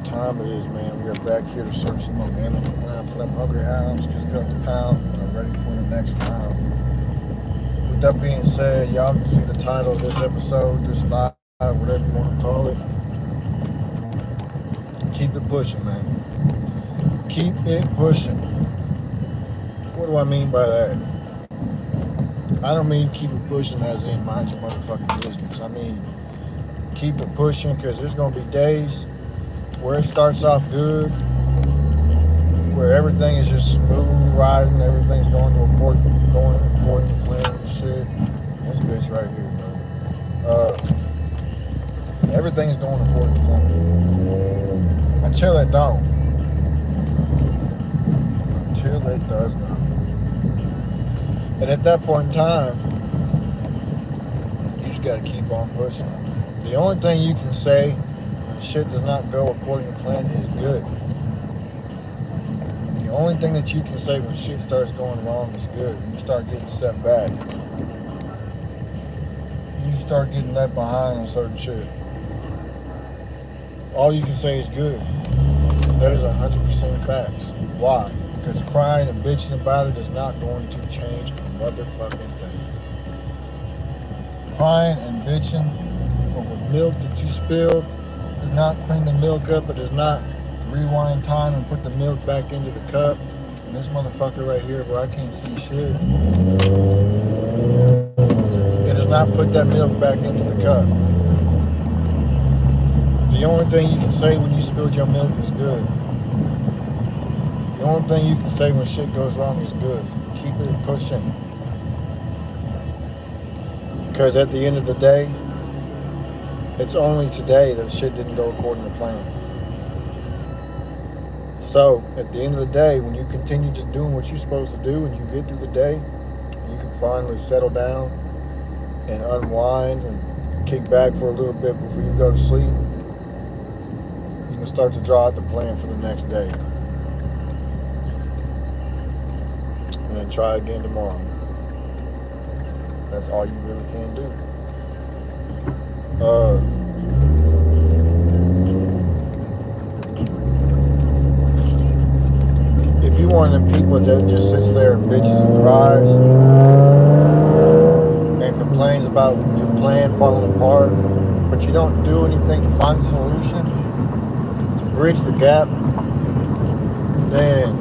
time it is, man. We are back here to serve some more gaming around for them hungry hounds. Just got the pound. I'm ready for the next round. With that being said, y'all can see the title of this episode, this live, whatever you want to call it. Keep it pushing, man. Keep it pushing. What do I mean by that? I don't mean keep it pushing as in mind your motherfucking business. I mean keep it pushing because there's going to be days where it starts off good, where everything is just smooth riding, everything's going according to plan and shit. This bitch right here, bro. Everything's going according to plan. Until it don't. Until it does not. And at that point in time, you just gotta keep on pushing. The only thing you can say when shit does not go according to plan is good. The only thing that you can say when shit starts going wrong is good. When you start getting set back. You start getting left behind on certain shit. All you can say is good. That is 100% facts. Why? Because crying and bitching about it is not going to change a motherfucking thing. Crying and bitching over milk that you spilled does not clean the milk up. It does not rewind time and put the milk back into the cup. And this motherfucker right here, bro, I can't see shit. It does not put that milk back into the cup. The only thing you can say when you spilled your milk is good. The only thing you can say when shit goes wrong is good. Keep it pushing. Because at the end of the day, it's only today that shit didn't go according to plan. So, at the end of the day, when you continue just doing what you're supposed to do and you get through the day, and you can finally settle down and unwind and kick back for a little bit before you go to sleep, you can start to draw out the plan for the next day. And then try again tomorrow. That's all you really can do. If you one of them people that just sits there and bitches and cries and complains about your plan falling apart, but you don't do anything to find a solution to bridge the gap, then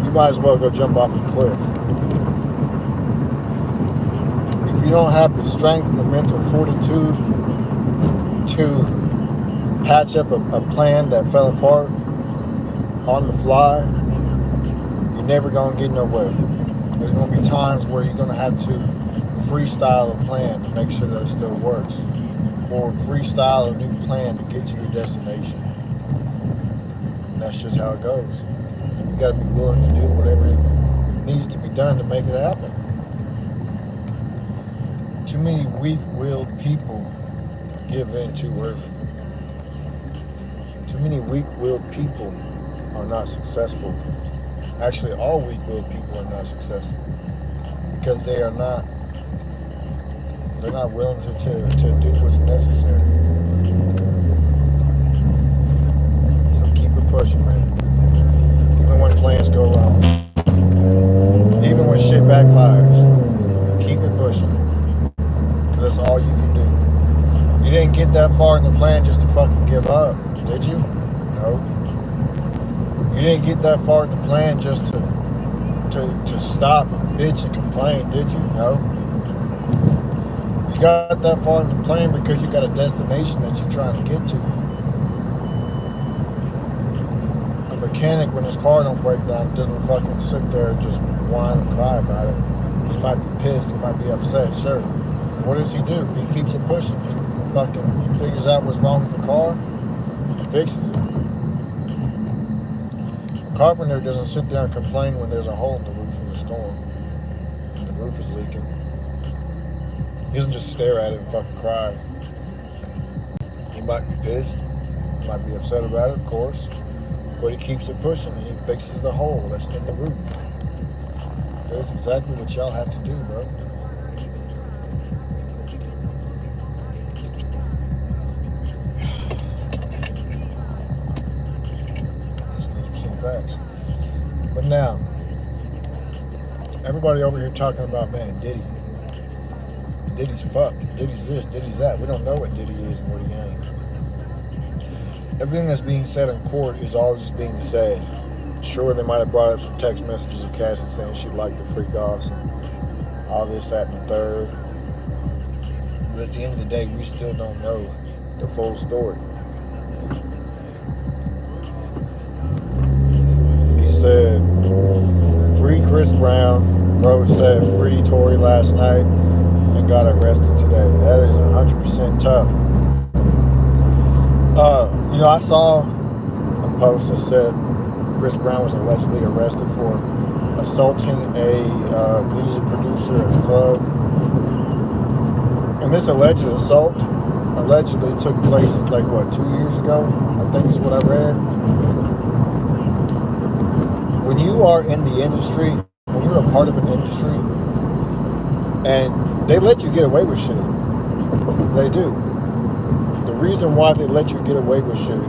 you might as well go jump off the cliff. If you don't have the strength and the mental fortitude to patch up a plan that fell apart on the fly, you're never going to get nowhere. There's going to be times where you're going to have to freestyle a plan to make sure that it still works, or freestyle a new plan to get to your destination. And that's just how it goes. And you got to be willing to do whatever needs to be done to make it happen. Too many weak-willed people give in too early. Too many weak-willed people are not successful. Actually, all weak-willed people are not successful because they're not willing to do what's necessary. So keep it pushing, man. Even when plans go wrong, even when shit backfires, keep it pushing. That's all you can do. You didn't get that far in the plan just to fucking give up, did you? No. You didn't get that far in the plan just to stop and bitch and complain, did you? No. You got that far in the plan because you got a destination that you're trying to get to. A mechanic, when his car don't break down, doesn't fucking sit there and just whine and cry about it. He might be pissed, he might be upset, sure. What does he do? He keeps it pushing. He figures out what's wrong with the car and fixes it. A carpenter doesn't sit there and complain when there's a hole in the roof in the storm and the roof is leaking. He doesn't just stare at it and fucking cry. He might be pissed. He might be upset about it, of course. But he keeps it pushing and he fixes the hole that's in the roof. That's exactly what y'all have to do, bro. facts. But now, everybody over here talking about, man, Diddy's fucked. Diddy's this, Diddy's that. We don't know what Diddy is and what he ain't. Everything that's being said in court is all just being said. Sure, they might have brought up some text messages of Cassie saying she'd like to freak off and all this, that, and the third. But at the end of the day, we still don't know the full story. He said, free Chris Brown. Bro said free Tory last night and got arrested today. That is 100% tough. I saw a post that said Chris Brown was allegedly arrested for assaulting a music producer at the club. And this alleged assault allegedly took place 2 years ago, I think is what I read. When you are in the industry, when you're a part of an industry, and they let you get away with shit, they do. The reason why they let you get away with shit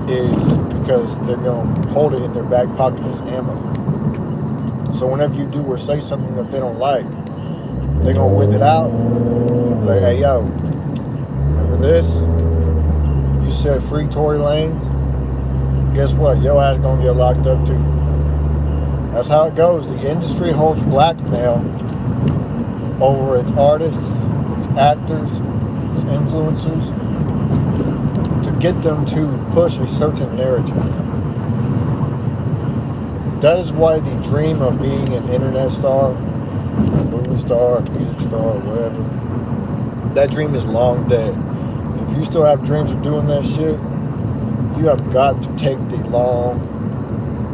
is because they're going to hold it in their back pocket as ammo. So whenever you do or say something that they don't like, they're going to whip it out. Like, hey, yo, remember this? You said free Tory Lanez? Guess what? Your ass going to get locked up too. That's how it goes. The industry holds blackmail over its artists, its actors, its influencers, to get them to push a certain narrative. That is why the dream of being an internet star, a movie star, a music star, whatever, that dream is long dead. If you still have dreams of doing that shit, you have got to take the long,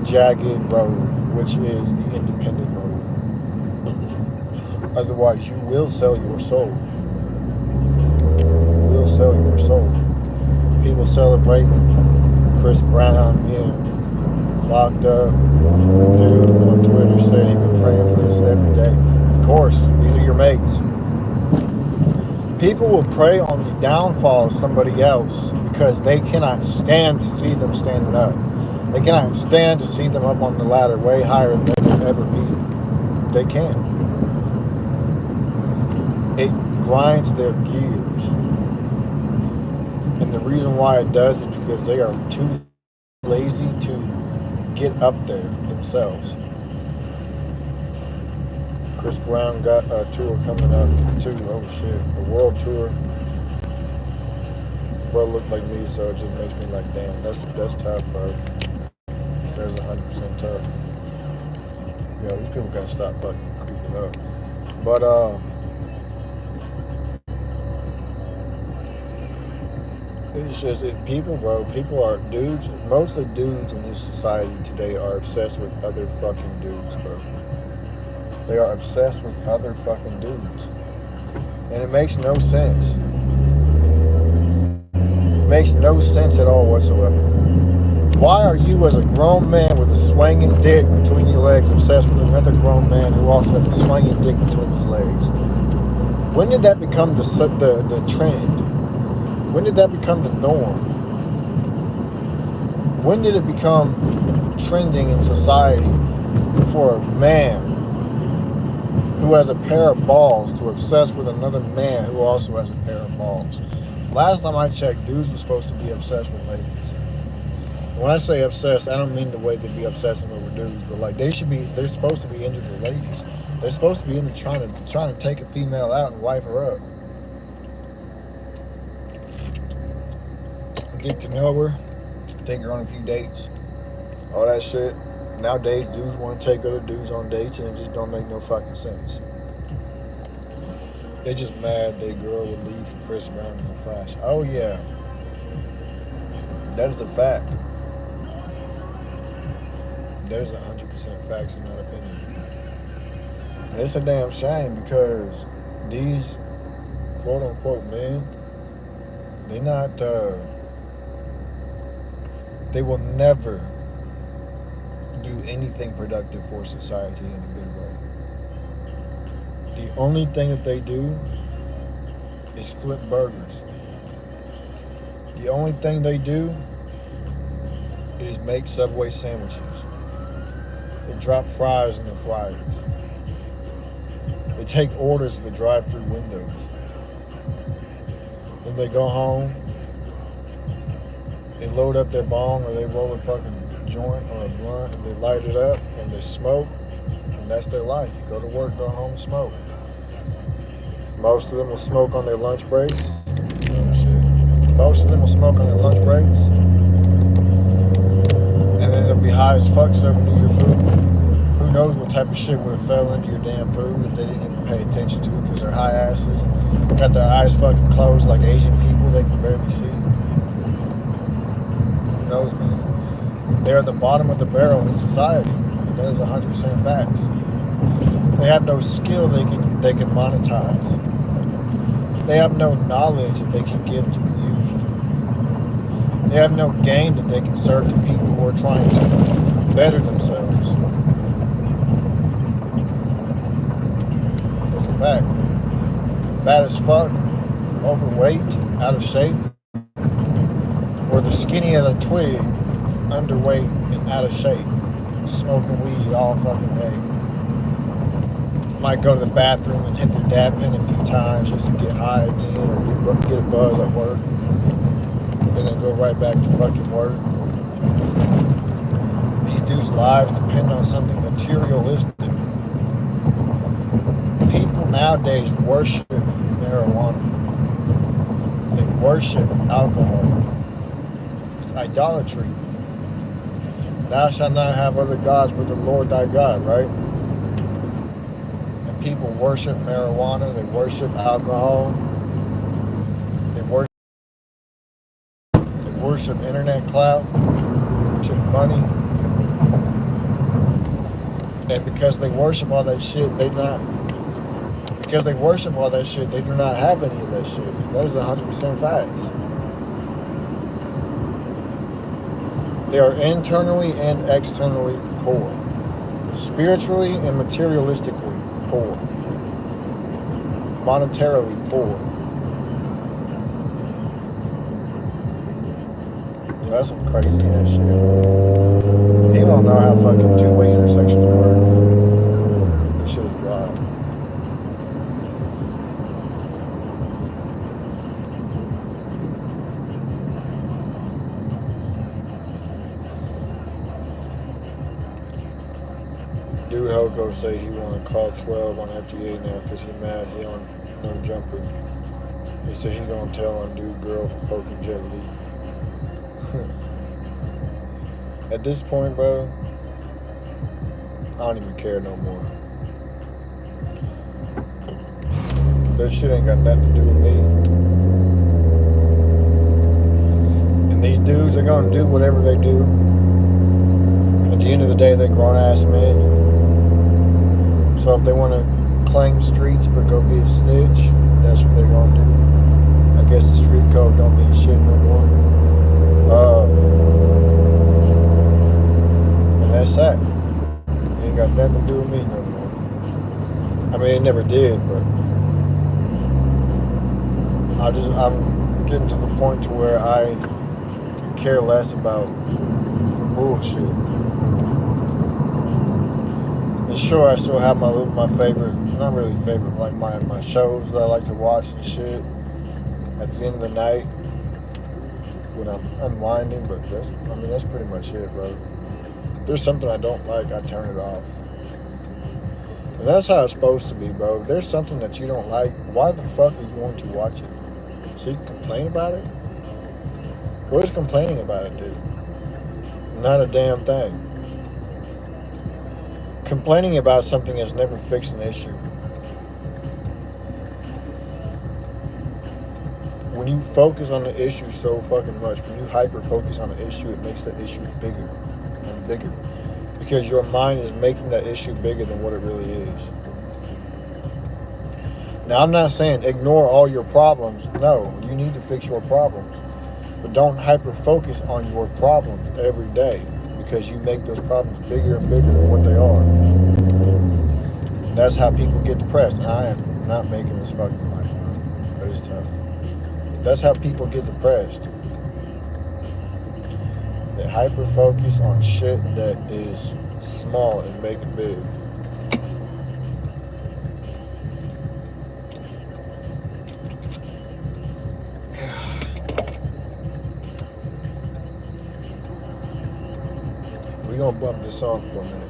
jagged road, which is the independent road. Otherwise, you will sell your soul. You will sell your soul. People celebrating Chris Brown being locked up. Dude on Twitter said he's been praying for this every day. Of course, these are your mates. People will prey on the downfall of somebody else because they cannot stand to see them standing up. They cannot stand to see them up on the ladder way higher than they could ever be. They can't. It grinds their gears. And the reason why it does is because they are too lazy to get up there themselves. Chris Brown got a tour coming up too. Oh shit. A world tour. Bro looked like me, so it just makes me like, damn, that's tough, bro. That's 100% tough. Yeah, these people gotta stop fucking creeping up. But it's just people, bro. People are dudes. Most of the dudes in this society today are obsessed with other fucking dudes, bro. They are obsessed with other fucking dudes, and it makes no sense. It makes no sense at all whatsoever. Why are you, as a grown man with a swinging dick between your legs, obsessed with another grown man who also has a swinging dick between his legs? When did that become the trend? When did that become the norm? When did it become trending in society for a man who has a pair of balls to obsess with another man who also has a pair of balls? Last time I checked, dudes were supposed to be obsessed with ladies. When I say obsessed, I don't mean the way they be obsessing over dudes, but like they're supposed to be into the ladies. They're supposed to be into trying to take a female out and wife her up. Get to know her, take her on a few dates, all that shit. Nowadays, dudes want to take other dudes on dates, and it just don't make no fucking sense. They just mad their girl would leave for Chris Brown in a flash. Oh yeah, that is a fact. There's 100% facts in that opinion. And it's a damn shame because these quote unquote men, they're not. They will never do anything productive for society in a good way. The only thing that they do is flip burgers. The only thing they do is make Subway sandwiches. They drop fries in the fryers. They take orders at the drive-through windows. Then they go home. They load up their bong or they roll a fucking joint or a blunt and they light it up and they smoke. And that's their life. Go to work, go home, smoke. Most of them will smoke on their lunch breaks. Oh shit. Most of them will smoke on their lunch breaks. And then they'll be high as fuck serving you your food. Who knows what type of shit would have fell into your damn food if they didn't even pay attention to it because they're high asses. Got their eyes fucking closed like Asian people they can barely see. Who knows, man? They're at the bottom of the barrel in society. And that is 100% facts. They have no skill they can monetize. They have no knowledge that they can give to the youth. They have no game that they can serve to people who are trying to better themselves. It's a fact. Fat as fuck, overweight, out of shape, or the skinny as a twig, underweight and out of shape, smoking weed all fucking day. Might go to the bathroom and hit their dab pen a few times just to get high again or get a buzz at work. And then go right back to fucking work. These dudes' lives depend on something materialistic. People nowadays worship marijuana. They worship alcohol. It's idolatry. Thou shalt not have other gods but the Lord thy God, right? And people worship marijuana. They worship alcohol. They worship internet clout, worship money, and because they worship all that shit, they do not have any of that shit. That is 100% facts. They are internally and externally poor, spiritually and materialistically poor, monetarily poor. That's some crazy ass shit. People don't know how fucking two-way intersections work. This shit is wild. Dude Hoko say he want to call 12 on FTA now because he mad he on no jumper. He said he gonna tell on dude girl for poking Jet Li. At this point, bro, I don't even care no more. That shit ain't got nothing to do with me. And these dudes are gonna do whatever they do. At the end of the day, they're grown-ass men. So if they want to claim streets but go be a snitch, that's what they're gonna do. I guess the street code don't mean shit no more. And that's that. It ain't got nothing to do with me no more. I mean, it never did, but I'm getting to the point to where I care less about bullshit. And sure, I still have my favorite, not really favorite, like my shows that I like to watch and shit at the end of the night when I'm unwinding, but that's pretty much it, bro. If there's something I don't like, I turn it off. And that's how it's supposed to be, bro. If there's something that you don't like, why the fuck are you going to watch it? So you can complain about it? What does complaining about it do? Not a damn thing. Complaining about something has never fixed an issue. When you focus on the issue so fucking much, when you hyper focus on the issue, it makes the issue bigger and bigger. Because your mind is making that issue bigger than what it really is. Now, I'm not saying ignore all your problems. No, you need to fix your problems. But don't hyper focus on your problems every day, because you make those problems bigger and bigger than what they are. And that's how people get depressed. And I am not making this fucking life, but it's tough. That's how people get depressed. They hyper focus on shit that is small and make it big. We gonna bump this off for a minute.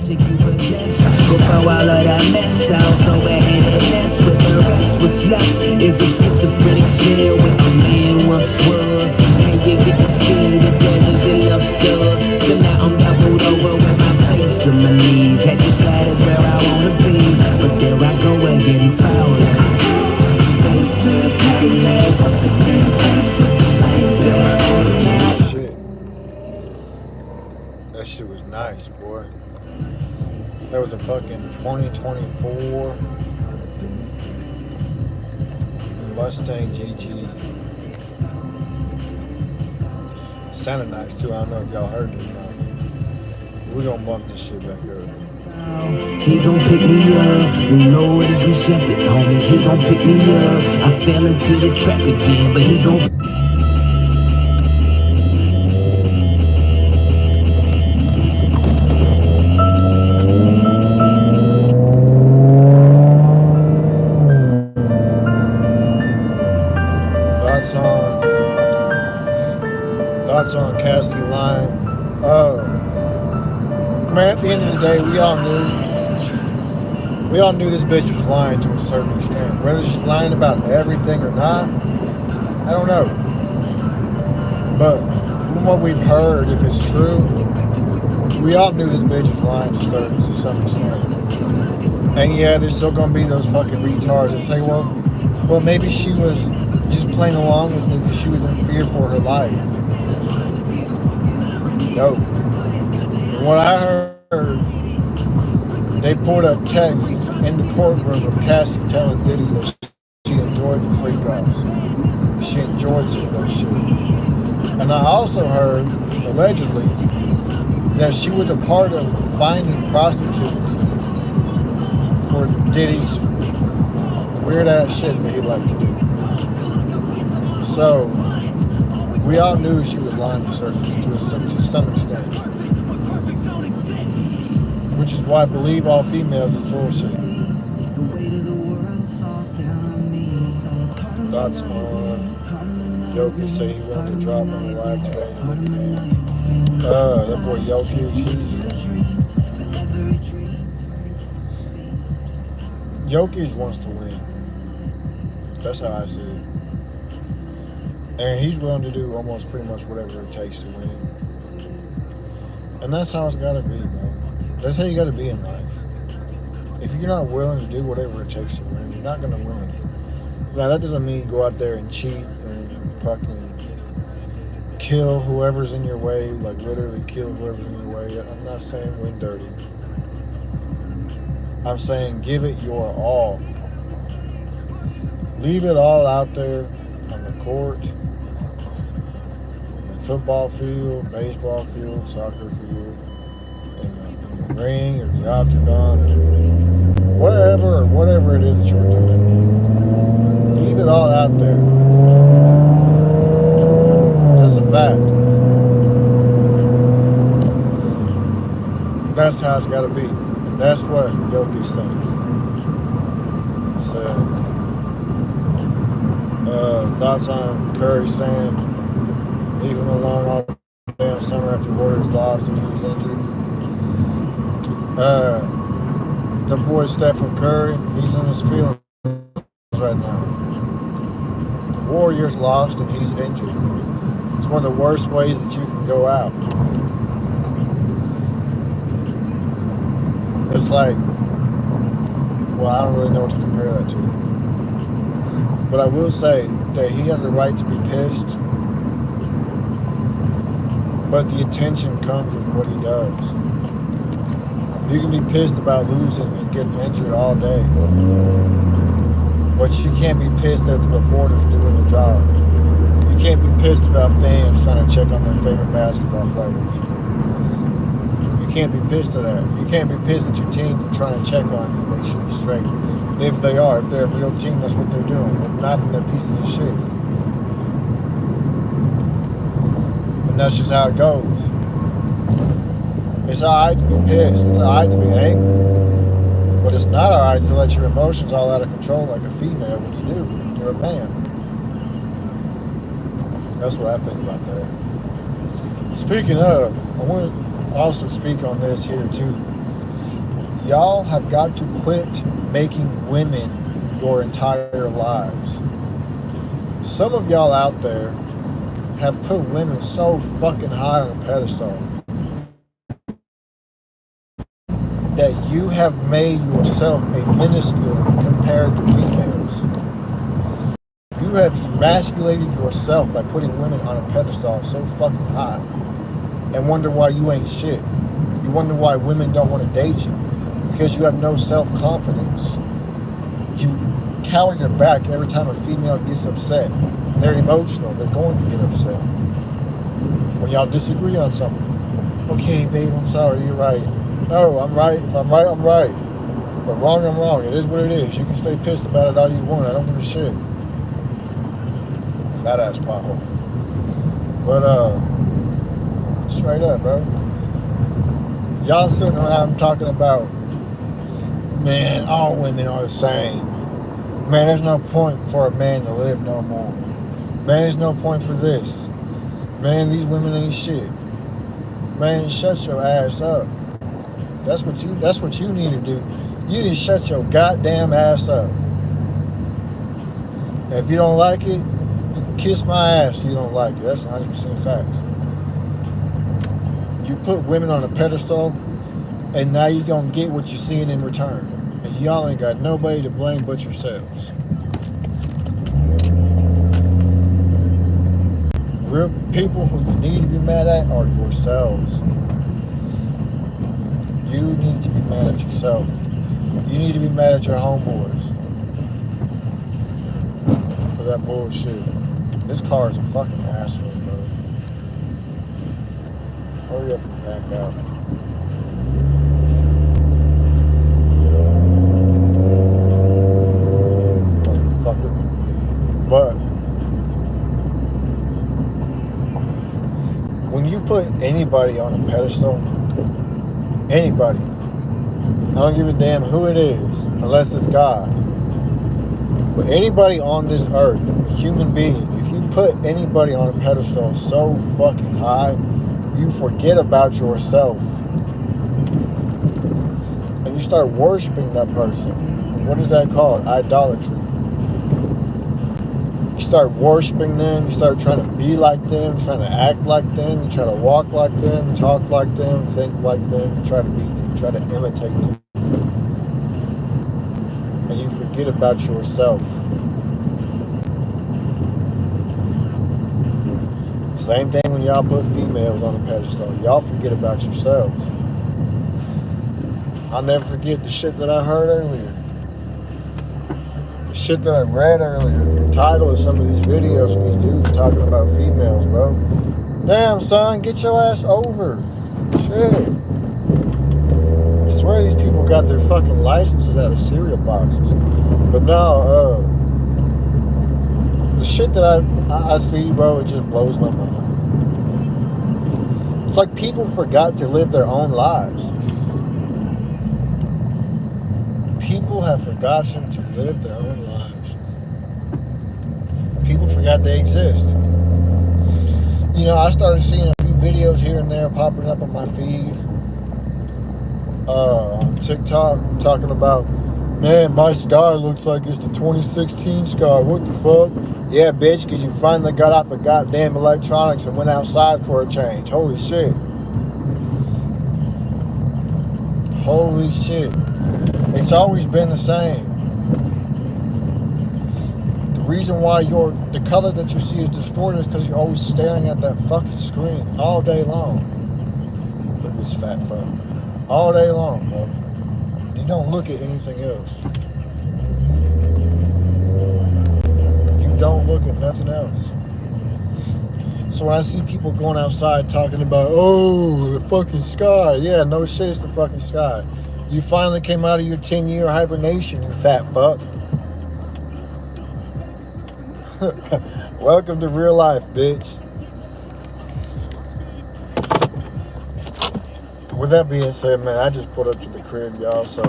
Before all of that mess, I was so ahead with the rest was left is a schizophrenic shell where a man once was. And you get to see the damage it lost us. So now I'm doubled over with my face on my knees. Had decided where I wanna be, but there I go again foul. Face to the pavement, once again face with the same thing. Shit. That shit was nice, boy. That was a fucking 2024 Mustang GT. Sounded nice too. I don't know if y'all heard it or not. We're gonna bump this shit back up. He gon' pick me up, you know it is my shepherd, homie. He gon' pick me up. I fell into the trap again, but he gon' Thoughts on Cassie lying. Man, at the end of the day, we all knew this bitch was lying to a certain extent. Whether she's lying about everything or not, I don't know. But from what we've heard, if it's true, we all knew this bitch was lying to some extent. And yeah, there's still gonna be those fucking retards that say, well, maybe she was just playing along with me because she was in fear for her life. No. From what I heard, they pulled up text in the courtroom of Cassie telling Diddy that she enjoyed the freak offs. She enjoyed some of that shit. And I also heard, allegedly, that she was a part of finding prostitutes for Diddy's weird ass shit that he liked to do. So, we all knew she was lying to some extent. Which is why believe all females is bullshit. Thoughts on Joker say he wanted to drop on the live today. That boy Jokic wants to win. That's how I see it. And he's willing to do almost pretty much whatever it takes to win. And that's how it's gotta be, bro. That's how you gotta be in life. If you're not willing to do whatever it takes to win, you're not gonna win. Now that doesn't mean go out there and cheat and fucking kill whoever's in your way, like literally kill whoever's in your way. I'm not saying win dirty. I'm saying give it your all. Leave it all out there on the court, football field, baseball field, soccer field, in the ring or the octagon, or whatever it is that you're doing. Leave it all out there. That's a fact. That's how it's got to be. And that's what Jokic thinks. So, thoughts on Curry saying leaving alone all damn summer after Warriors lost and he was injured. The boy Stephen Curry, he's in his feelings right now. The Warriors lost and he's injured. It's one of the worst ways that you can go out. It's like, well, I don't really know what to compare that to. But I will say that he has a right to be pissed. But the attention comes with what he does. You can be pissed about losing and getting injured all day. But you can't be pissed at the reporters doing the job. You can't be pissed about fans trying to check on their favorite basketball players. You can't be pissed at that. You can't be pissed at your team for trying to check on you and make sure you're straight. If they're a real team, that's what they're doing. They're not in their pieces of shit. And And that's just how it goes. It's alright to be pissed. It's alright to be angry. But it's not alright to let your emotions all out of control like a female when you do. You're a man. That's what I think about that. Speaking of, I want to also speak on this here too. Y'all have got to quit making women your entire lives. Some of y'all out there have put women so fucking high on a pedestal that you have made yourself a minuscule compared to females. You have emasculated yourself by putting women on a pedestal so fucking high and wonder why you ain't shit. You wonder why women don't want to date you because you have no self-confidence. You cower your back every time a female gets upset. They're emotional. They're going to get upset. When y'all disagree on something. Okay, babe, I'm sorry. You're right. No, I'm right. If I'm right, I'm right. But wrong, I'm wrong. It is what it is. You can stay pissed about it all you want. I don't give a shit. Fat ass pothole. But, straight up, bro. Y'all sitting around talking about, man, all women are the same. Man, there's no point for a man to live no more. Man, there's no point for this. Man, these women ain't shit. Man, shut your ass up. That's what you need to do. You need to shut your goddamn ass up. And if you don't like it, you can kiss my ass if you don't like it. That's 100% facts. You put women on a pedestal, and now you're going to get what you're seeing in return. And y'all ain't got nobody to blame but yourselves. Real people who you need to be mad at are yourselves. You need to be mad at yourself. You need to be mad at your homeboys for that bullshit. This car is a fucking asshole, bro. Hurry up and back out. Motherfucker. But when you put anybody on a pedestal, anybody, I don't give a damn who it is, unless it's God. But anybody on this earth, human being, if you put anybody on a pedestal so fucking high, you forget about yourself. And you start worshiping that person. What is that called? Idolatry. You start worshiping them, you start trying to be like them, trying to act like them, you try to walk like them, talk like them, think like them, you try to be them, you try to imitate them. And you forget about yourself. Same thing when y'all put females on a pedestal. Y'all forget about yourselves. I'll never forget the shit that I heard earlier. The shit that I read earlier. The title of some of these videos of these dudes talking about females, bro. Damn, son, get your ass over. Shit. I swear these people got their fucking licenses out of cereal boxes. But no, the shit that I see, bro, it just blows my mind. It's like people forgot to live their own lives. People have forgotten to live their own lives. People forgot they exist. You know, I started seeing a few videos here and there popping up on my feed on TikTok talking about, man, my sky looks like it's the 2016 sky. What the fuck? Yeah, bitch, because you finally got out the goddamn electronics and went outside for a change. Holy shit. Holy shit. It's always been the same. The reason why the color that you see is distorted is because you're always staring at that fucking screen all day long. Look at this fat fuck. All day long, bro. You don't look at anything else. You don't look at nothing else. So when I see people going outside talking about, oh, the fucking sky. Yeah, no shit, it's the fucking sky. You finally came out of your 10-year hibernation, you fat fuck. Welcome to real life, bitch. with that being said, man, I just pulled up to the crib, y'all. So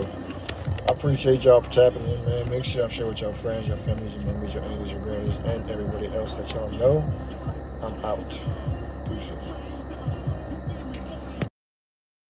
I appreciate y'all for tapping in, man. Make sure y'all share with your friends, your families, your members, your aunties, your grannies, and everybody else that y'all know. I'm out. Deuces.